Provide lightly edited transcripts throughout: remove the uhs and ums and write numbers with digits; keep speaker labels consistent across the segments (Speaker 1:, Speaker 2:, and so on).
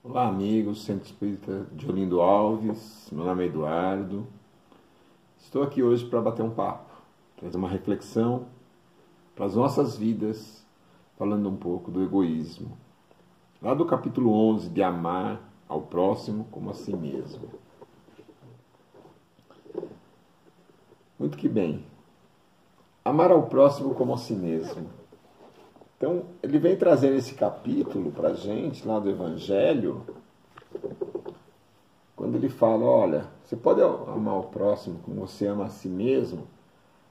Speaker 1: Olá, amigos, Centro Espírita de Olindo Alves, meu nome é Eduardo. Estou aqui hoje para bater um papo, trazer uma reflexão para as nossas vidas, falando um pouco do egoísmo. Lá do capítulo 11, de amar ao próximo como a si mesmo. Muito que bem. Amar ao próximo como a si mesmo. Então, ele vem trazendo esse capítulo para a gente, lá do Evangelho, quando ele fala, olha, você pode amar o próximo como você ama a si mesmo,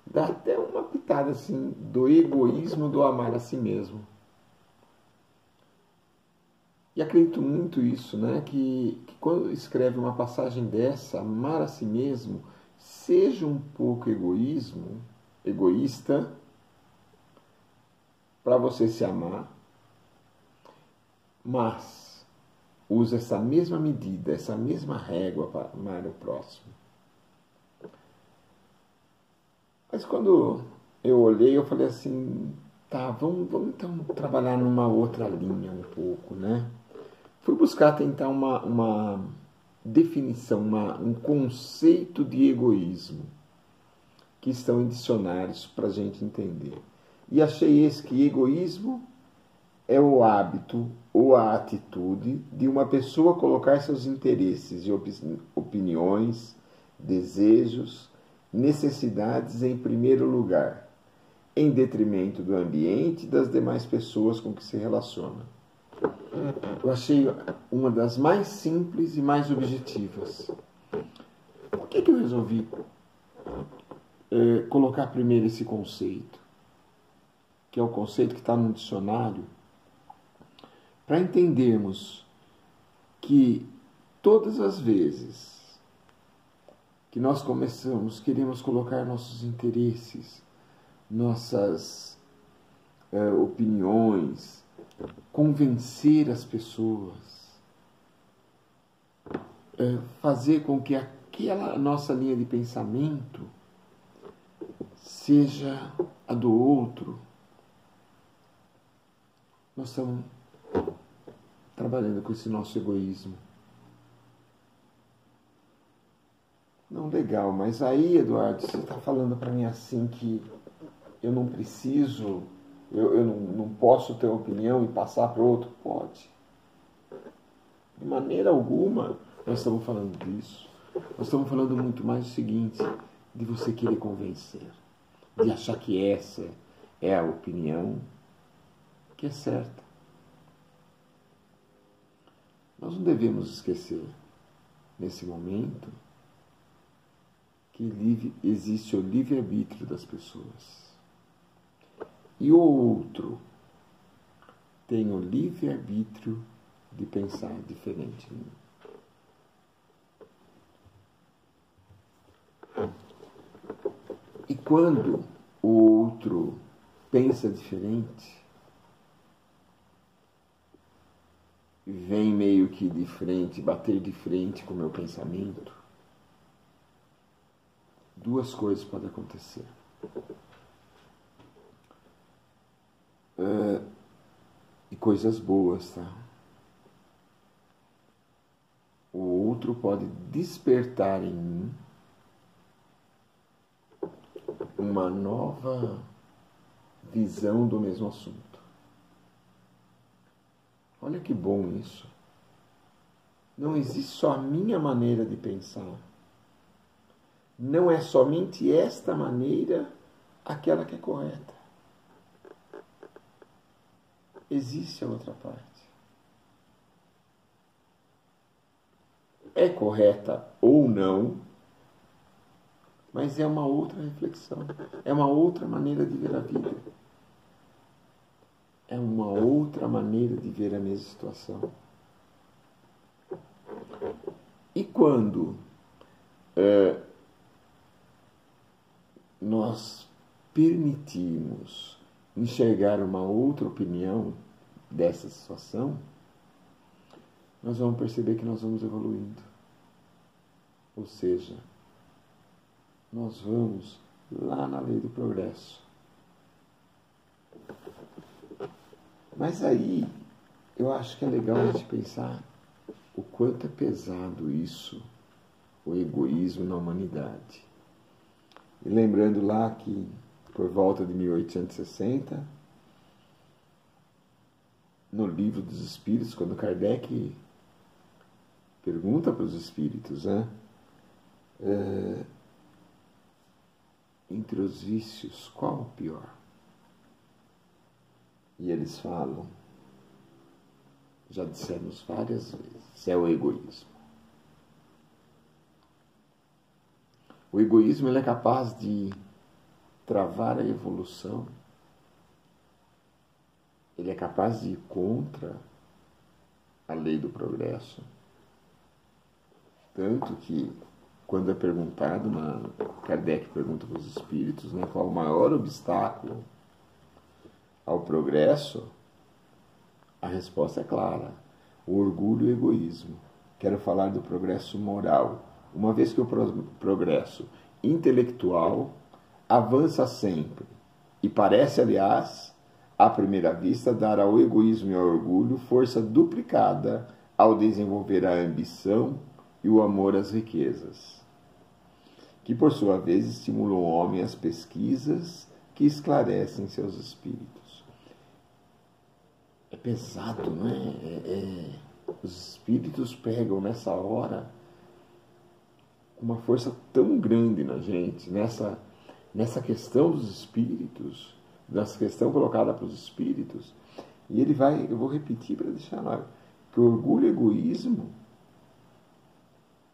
Speaker 1: dá até uma pitada assim do egoísmo do amar a si mesmo. E acredito muito isso, né? Que quando escreve uma passagem dessa, amar a si mesmo, seja um pouco egoísta, para você se amar, mas usa essa mesma medida, essa mesma régua para amar o próximo. Mas quando eu olhei, eu falei assim, tá, vamos então trabalhar numa outra linha um pouco, né? Fui buscar tentar uma definição, um conceito de egoísmo que estão em dicionários para a gente entender. E achei esse que egoísmo é o hábito ou a atitude de uma pessoa colocar seus interesses e opiniões, desejos, necessidades em primeiro lugar, em detrimento do ambiente e das demais pessoas com que se relaciona. Eu achei uma das mais simples e mais objetivas. Por que eu resolvi colocar primeiro esse conceito? Que é o conceito que está no dicionário, para entendermos que todas as vezes que nós queremos colocar nossos interesses, nossas opiniões, convencer as pessoas, fazer com que aquela nossa linha de pensamento seja a do outro, nós estamos trabalhando com esse nosso egoísmo. Não, legal, mas aí, Eduardo, você está falando para mim assim que eu não preciso, eu não posso ter opinião e passar para o outro? Pode. De maneira alguma nós estamos falando disso. Nós estamos falando muito mais do seguinte, de você querer convencer, de achar que essa é a opinião que é certa. Nós não devemos esquecer, nesse momento, que existe o livre-arbítrio das pessoas. E o outro tem o livre-arbítrio de pensar diferente. E quando o outro pensa diferente, vem meio que de frente, bater de frente com o meu pensamento, duas coisas podem acontecer. E coisas boas, tá? O outro pode despertar em mim uma nova visão do mesmo assunto. Olha que bom isso. Não existe só a minha maneira de pensar. Não é somente esta maneira aquela que é correta. Existe a outra parte. É correta ou não, mas é uma outra reflexão. É uma outra maneira de ver a vida. É uma outra maneira de ver a mesma situação. E quando nós permitirmos enxergar uma outra opinião dessa situação, nós vamos perceber que nós vamos evoluindo. Ou seja, nós vamos lá na lei do progresso. Mas aí, eu acho que é legal a gente pensar o quanto é pesado isso, o egoísmo na humanidade. E lembrando lá que, por volta de 1860, no Livro dos Espíritos, quando Kardec pergunta para os espíritos, né, entre os vícios, qual o pior? E eles falam, já dissemos várias vezes, é o egoísmo. O egoísmo ele é capaz de travar a evolução, ele é capaz de ir contra a lei do progresso. Tanto que, quando é perguntado, Kardec pergunta para os espíritos, né, qual o maior obstáculo ao progresso, a resposta é clara: o orgulho e o egoísmo. Quero falar do progresso moral. Uma vez que o progresso intelectual avança sempre e parece, aliás, à primeira vista, dar ao egoísmo e ao orgulho força duplicada ao desenvolver a ambição e o amor às riquezas, que por sua vez estimulam o homem às pesquisas que esclarecem seus espíritos. É pesado, não é? Os espíritos pegam nessa hora uma força tão grande na gente, nessa questão dos espíritos, nessa questão colocada para os espíritos, e ele vai, eu vou repetir para deixar lá, que o orgulho e o egoísmo,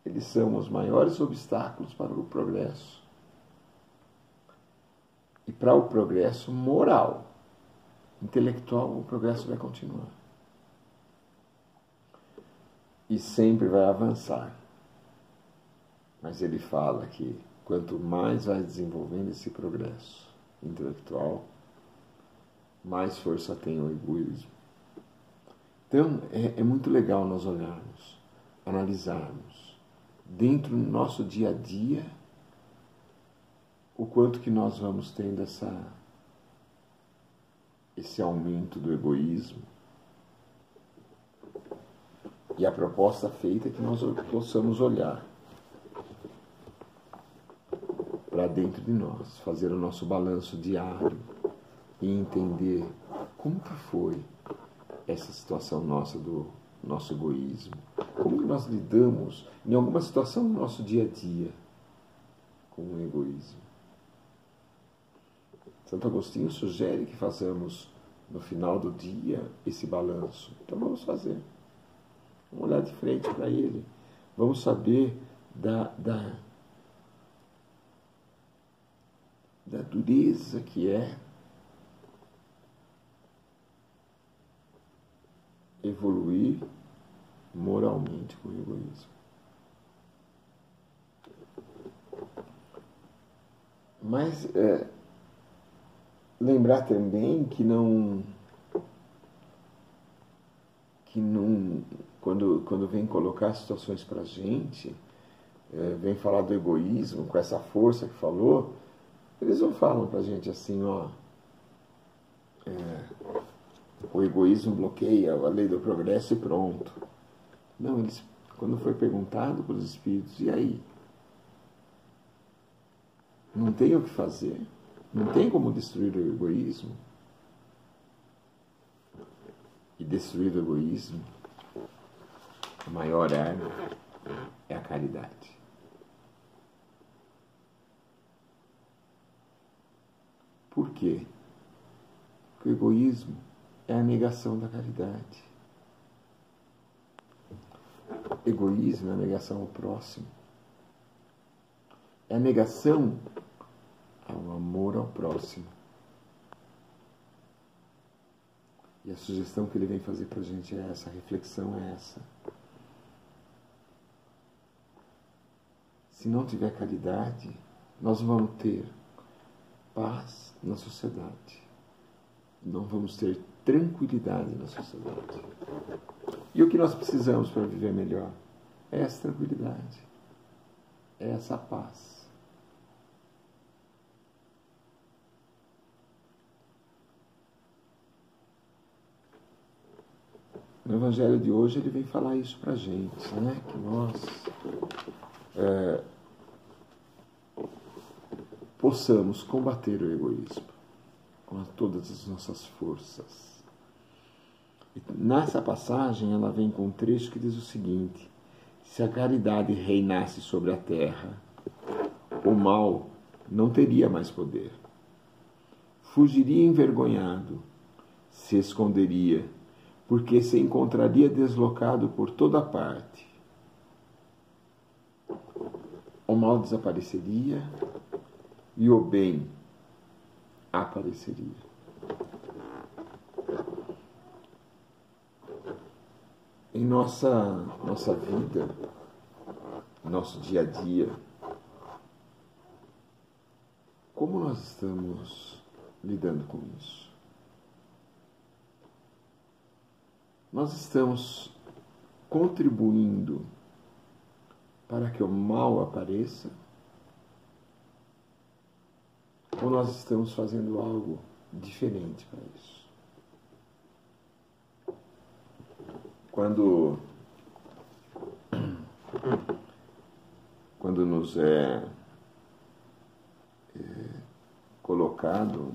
Speaker 1: eles são os maiores obstáculos para o progresso. E para o progresso moral, intelectual, o progresso vai continuar. E sempre vai avançar. Mas ele fala que quanto mais vai desenvolvendo esse progresso intelectual, mais força tem o egoísmo. Então, é muito legal nós olharmos, analisarmos, dentro do nosso dia a dia, o quanto que nós vamos tendo esse aumento do egoísmo. E a proposta feita é que nós possamos olhar para dentro de nós, fazer o nosso balanço diário e entender como que foi essa situação nossa do nosso egoísmo. Como que nós lidamos em alguma situação do nosso dia a dia com o egoísmo. Santo Agostinho sugere que façamos no final do dia esse balanço. Então vamos fazer. Vamos olhar de frente para ele. Vamos saber da dureza que é evoluir moralmente com o egoísmo. Mas lembrar também que não quando vem colocar situações para a gente, vem falar do egoísmo com essa força que falou, eles não falam para a gente assim, ó, o egoísmo bloqueia a lei do progresso e pronto. Não, eles, quando foi perguntado para os espíritos, e aí? Não tem o que fazer? Não tem como destruir o egoísmo? E destruir o egoísmo, a maior arma é a caridade. Por quê? Porque o egoísmo é a negação da caridade. Egoísmo é a negação ao próximo. É a negação ao amor ao próximo. E a sugestão que ele vem fazer para a gente é essa, a reflexão é essa. Se não tiver caridade, nós não vamos ter paz na sociedade. Não vamos ter tranquilidade na sociedade. E o que nós precisamos para viver melhor? É essa tranquilidade. É essa paz. No Evangelho de hoje ele vem falar isso para a gente, né? Que nós possamos combater o egoísmo com todas as nossas forças. E nessa passagem ela vem com um trecho que diz o seguinte: se a caridade reinasse sobre a terra, o mal não teria mais poder. Fugiria envergonhado, se esconderia, porque se encontraria deslocado por toda parte. O mal desapareceria e o bem apareceria. Em nossa vida, nosso dia a dia, como nós estamos lidando com isso? Nós estamos contribuindo para que o mal apareça? Ou nós estamos fazendo algo diferente para isso? Quando nos é colocado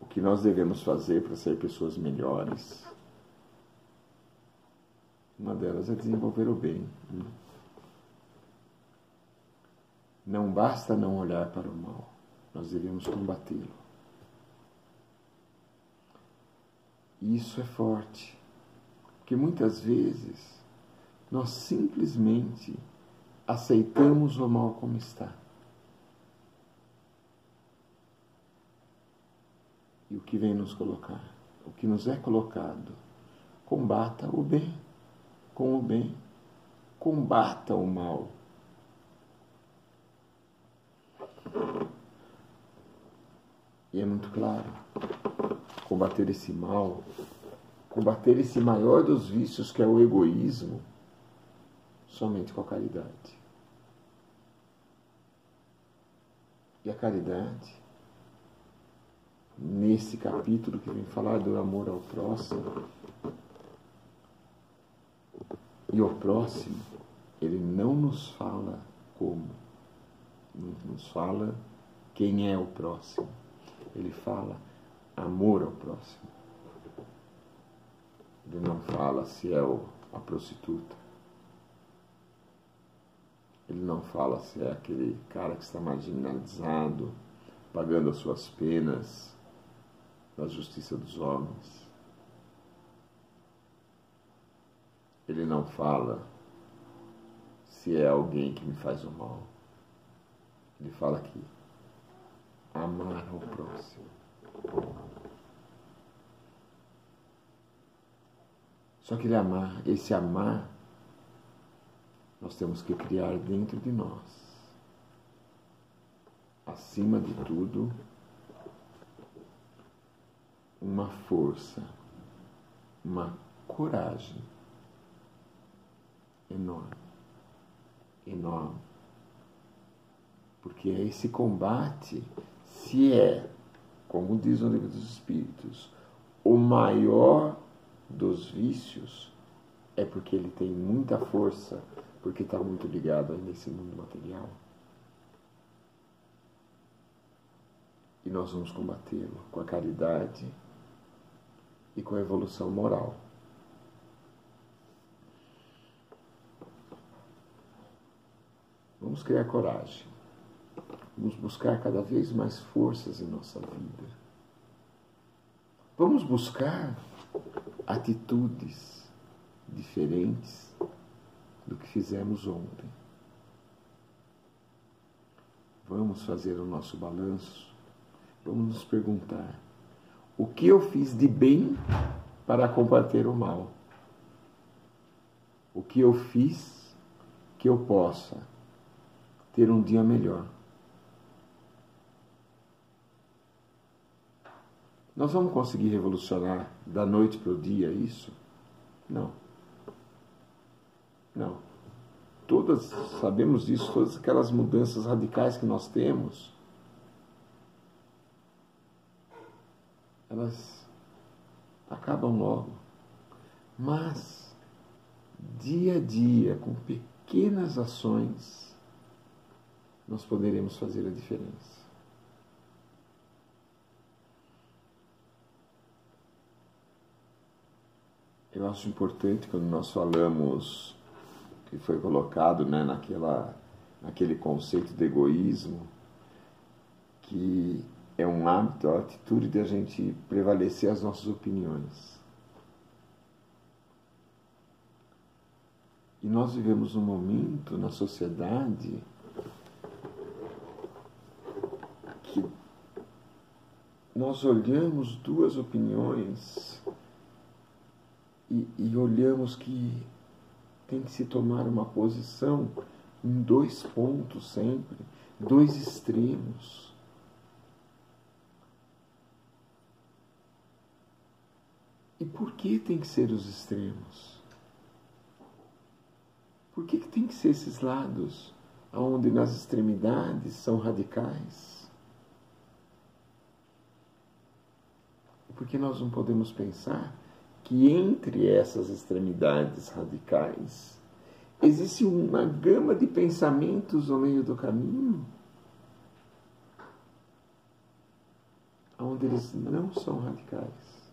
Speaker 1: o que nós devemos fazer para ser pessoas melhores, uma delas é desenvolver o bem. Não basta não olhar para o mal, nós devemos combatê-lo. E isso é forte, porque muitas vezes nós simplesmente aceitamos o mal como está. E o que vem nos colocar, o que nos é colocado, combata o bem, com o bem, combata o mal. E é muito claro, combater esse mal, combater esse maior dos vícios que é o egoísmo, somente com a caridade. E a caridade, nesse capítulo que vem falar do amor ao próximo, e o próximo, ele não nos fala como, não nos fala quem é o próximo. Ele fala amor ao próximo. Ele não fala se é a prostituta. Ele não fala se é aquele cara que está marginalizado, pagando as suas penas na justiça dos homens. Ele não fala se é alguém que me faz o mal. Ele fala que amar ao próximo. Só que esse amar, nós temos que criar dentro de nós. Acima de tudo, uma força, uma coragem enorme, enorme. Porque esse combate, se é, como diz o Livro dos Espíritos, o maior dos vícios, é porque ele tem muita força, porque está muito ligado aí nesse mundo material. E nós vamos combatê-lo com a caridade e com a evolução moral. Vamos criar coragem. Vamos buscar cada vez mais forças em nossa vida. Vamos buscar atitudes diferentes do que fizemos ontem. Vamos fazer o nosso balanço. Vamos nos perguntar: o que eu fiz de bem para combater o mal? O que eu fiz que eu possa ter um dia melhor? Nós vamos conseguir revolucionar da noite para o dia isso? Não. Não. Sabemos disso, todas aquelas mudanças radicais que nós temos, elas acabam logo. Mas, dia a dia, com pequenas ações, nós poderemos fazer a diferença. Eu acho importante quando nós falamos, que foi colocado, né, naquele conceito de egoísmo, que é um hábito, a atitude de a gente prevalecer as nossas opiniões. E nós vivemos um momento na sociedade que nós olhamos duas opiniões e olhamos que tem que se tomar uma posição em dois pontos sempre, dois extremos. E por que tem que ser os extremos? Por que tem que ser esses lados, onde nas extremidades são radicais? Porque nós não podemos pensar que entre essas extremidades radicais existe uma gama de pensamentos no meio do caminho, onde eles não são radicais,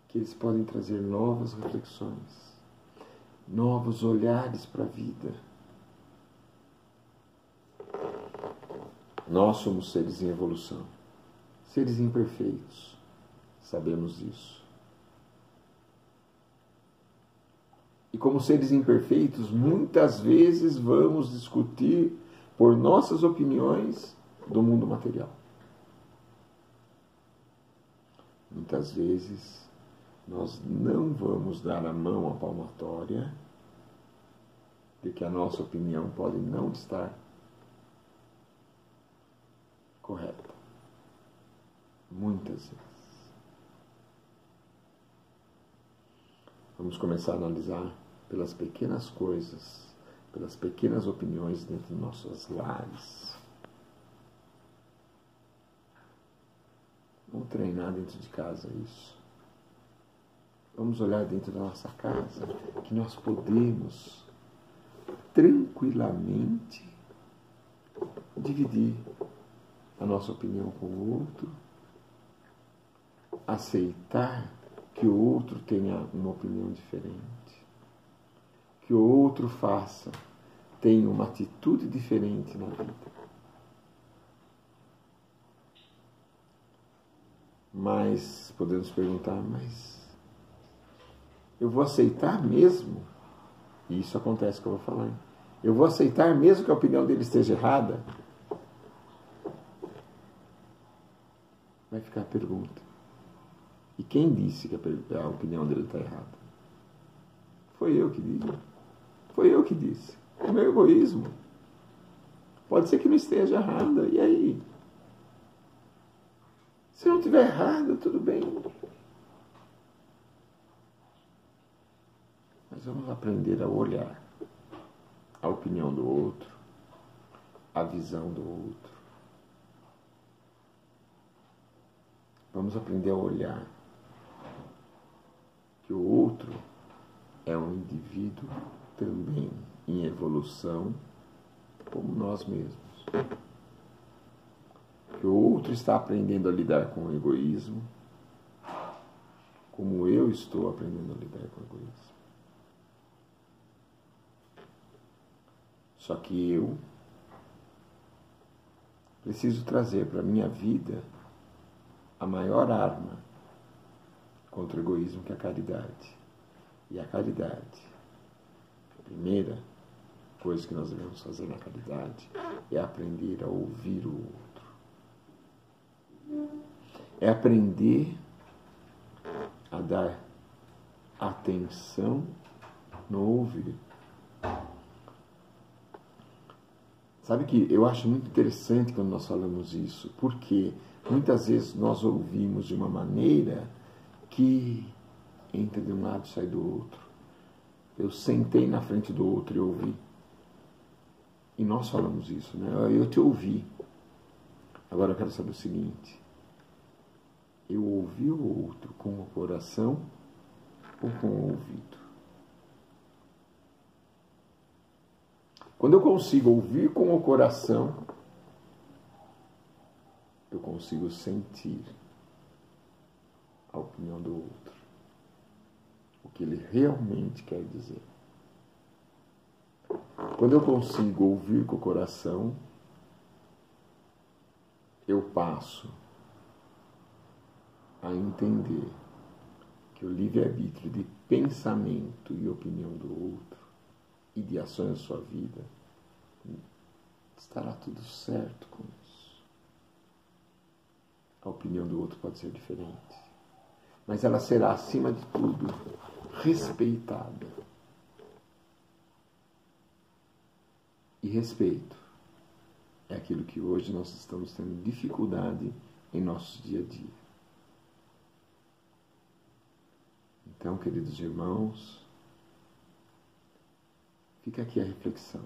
Speaker 1: que eles podem trazer novas reflexões, novos olhares para a vida. Nós somos seres em evolução, seres imperfeitos, sabemos disso. E como seres imperfeitos, muitas vezes vamos discutir por nossas opiniões do mundo material. Muitas vezes nós não vamos dar a mão à palmatória de que a nossa opinião pode não estar correta. Muitas vezes. Vamos começar a analisar pelas pequenas coisas, pelas pequenas opiniões dentro de nossos lares. Vamos treinar dentro de casa isso. Vamos olhar dentro da nossa casa, que nós podemos tranquilamente dividir a nossa opinião com o outro, aceitar que o outro tenha uma opinião diferente, que o outro tenha uma atitude diferente na vida. Mas podemos perguntar, mas eu vou aceitar mesmo? E isso acontece que eu vou falar. Eu vou aceitar mesmo que a opinião dele esteja errada? Vai ficar a pergunta. E quem disse que a opinião dele está errada? Foi eu que disse. Foi eu que disse. É meu egoísmo. Pode ser que não esteja errada. E aí? Se não estiver errado, tudo bem. Mas vamos aprender a olhar a opinião do outro, a visão do outro. Vamos aprender a olhar que o outro é um indivíduo também em evolução, como nós mesmos. Que o outro está aprendendo a lidar com o egoísmo, como eu estou aprendendo a lidar com o egoísmo. Só que eu preciso trazer para a minha vida a maior arma contra o egoísmo, que é a caridade. E a caridade, a primeira coisa que nós devemos fazer na caridade é aprender a ouvir o outro. É aprender a dar atenção no ouvir. Sabe que eu acho muito interessante quando nós falamos isso, porque muitas vezes nós ouvimos de uma maneira que entra de um lado e sai do outro. Eu sentei na frente do outro e ouvi. E nós falamos isso, né? Eu te ouvi. Agora eu quero saber o seguinte. Eu ouvi o outro com o coração ou com o ouvido? Quando eu consigo ouvir com o coração, eu consigo sentir a opinião do outro, o que ele realmente quer dizer. Quando eu consigo ouvir com o coração, eu passo a entender que o livre-arbítrio de pensamento e opinião do outro e de ações da sua vida, estará tudo certo com isso. A opinião do outro pode ser diferente, mas ela será, acima de tudo, respeitada. E respeito é aquilo que hoje nós estamos tendo dificuldade em nosso dia a dia. Então, queridos irmãos, fica aqui a reflexão.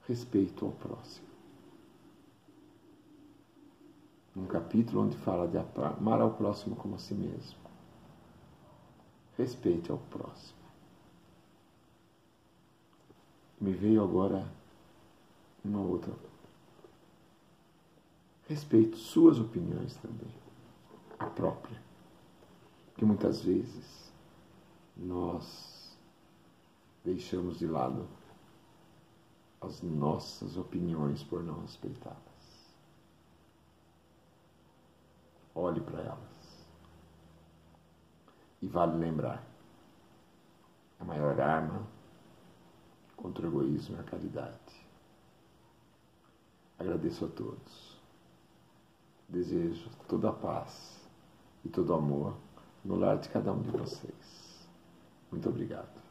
Speaker 1: Respeito ao próximo. Um capítulo onde fala de amar ao próximo como a si mesmo. Respeite ao próximo. Me veio agora uma outra. Respeito suas opiniões também, a própria. Porque muitas vezes nós deixamos de lado as nossas opiniões por não respeitá-las. Olhe para elas. E vale lembrar, a maior arma contra o egoísmo é a caridade. Agradeço a todos. Desejo toda a paz e todo o amor no lar de cada um de vocês. Muito obrigado.